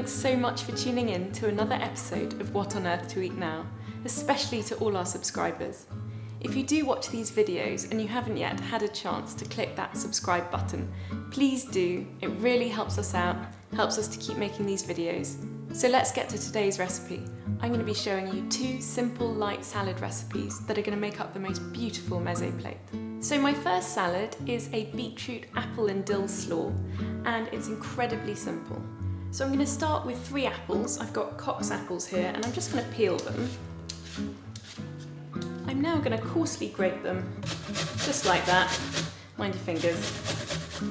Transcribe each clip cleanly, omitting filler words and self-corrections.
Thanks so much for tuning in to another episode of What on Earth to Eat Now, especially to all our subscribers. If you do watch these videos and you haven't yet had a chance to click that subscribe button, please do. It really helps us out, helps us to keep making these videos. So let's get to today's recipe. I'm going to be showing you 2 simple light salad recipes that are going to make up the most beautiful mezze plate. So my first salad is a beetroot, apple and dill slaw, and it's incredibly simple. So I'm going to start with 3 apples. I've got Cox apples here and I'm just going to peel them. I'm now going to coarsely grate them, just like that. Mind your fingers.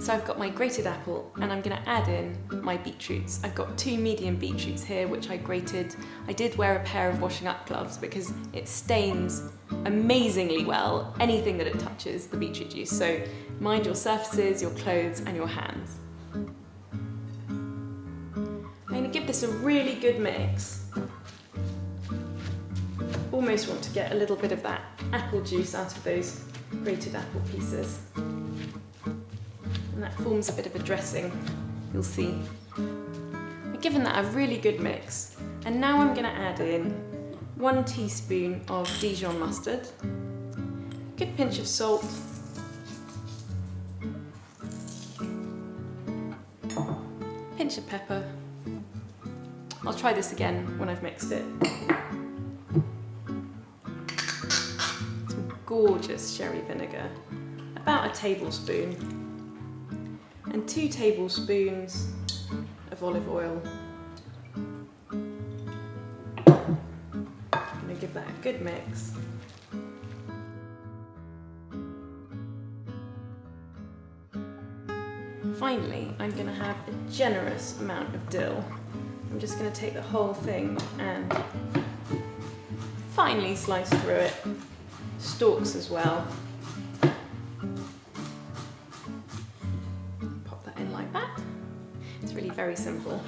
So I've got my grated apple and I'm going to add in my beetroots. I've got 2 medium beetroots here which I grated. I did wear a pair of washing up gloves because it stains amazingly well anything that it touches, the beetroot juice. So mind your surfaces, your clothes and your hands. I'm going to give this a really good mix. Almost want to get a little bit of that apple juice out of those grated apple pieces. And that forms a bit of a dressing, you'll see. I've given that a really good mix. And now I'm going to add in 1 teaspoon of Dijon mustard, a good pinch of salt, pinch of pepper. I'll try this again when I've mixed it. Some gorgeous sherry vinegar, about a tablespoon, and 2 tablespoons of olive oil. I'm going to give that a good mix. Finally, I'm going to have a generous amount of dill. I'm just going to take the whole thing and finely slice through it. Stalks as well. Pop that in like that. It's really very simple.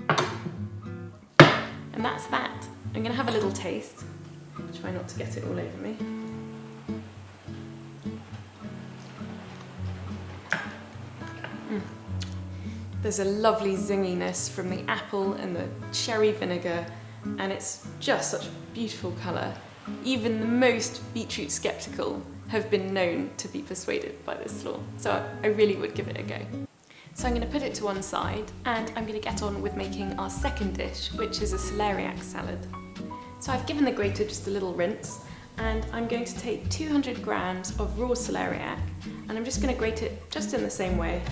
And that's that. I'm going to have a little taste. Try not to get it all over me. There's a lovely zinginess from the apple and the cherry vinegar, and it's just such a beautiful colour. Even the most beetroot sceptical have been known to be persuaded by this slaw, so I really would give it a go. So I'm going to put it to one side and I'm going to get on with making our second dish, which is a celeriac salad. So I've given the grater just a little rinse, and I'm going to take 200 grams of raw celeriac and I'm just going to grate it just in the same way.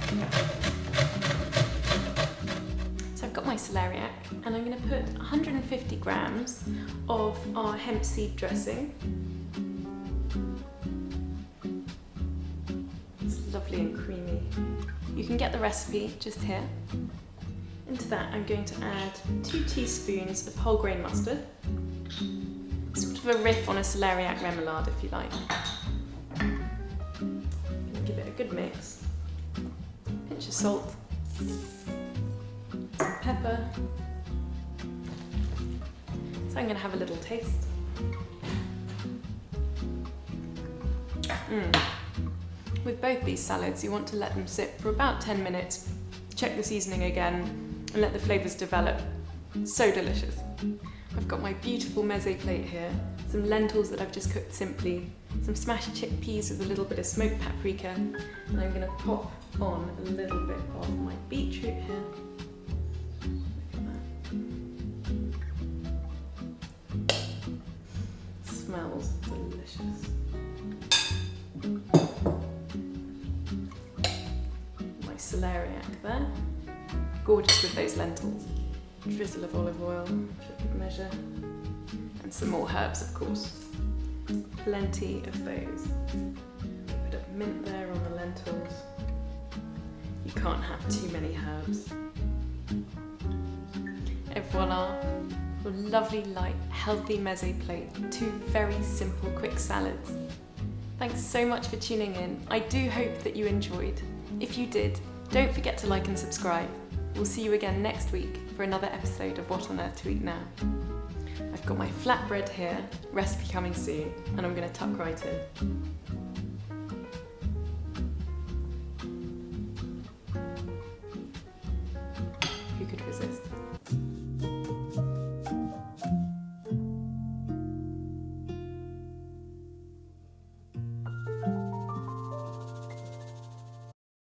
So I've got my celeriac and I'm going to put 150 grams of our hemp seed dressing. It's lovely and creamy. You can get the recipe just here. Into that I'm going to add 2 teaspoons of whole grain mustard. Sort of a riff on a celeriac remoulade if you like. Give it a good mix. Pinch of salt. Some pepper. So I'm going to have a little taste. With both these salads you want to let them sit for about 10 minutes, check the seasoning again and let the flavours develop. So delicious. I've got my beautiful mezze plate here, some lentils that I've just cooked simply, some smashed chickpeas with a little bit of smoked paprika, and I'm going to pop on a little bit of my beetroot here. Look at that. Smells delicious. My celeriac there, gorgeous with those lentils. Drizzle of olive oil, for good measure, and some more herbs of course. Plenty of those. A bit of mint there on the lentils. You can't have too many herbs. Et voila, a lovely light, healthy mezze plate. 2 very simple, quick salads. Thanks so much for tuning in. I do hope that you enjoyed. If you did, don't forget to like and subscribe. We'll see you again next week for another episode of What on Earth to Eat Now. I've got my flatbread here, recipe coming soon, and I'm going to tuck right in.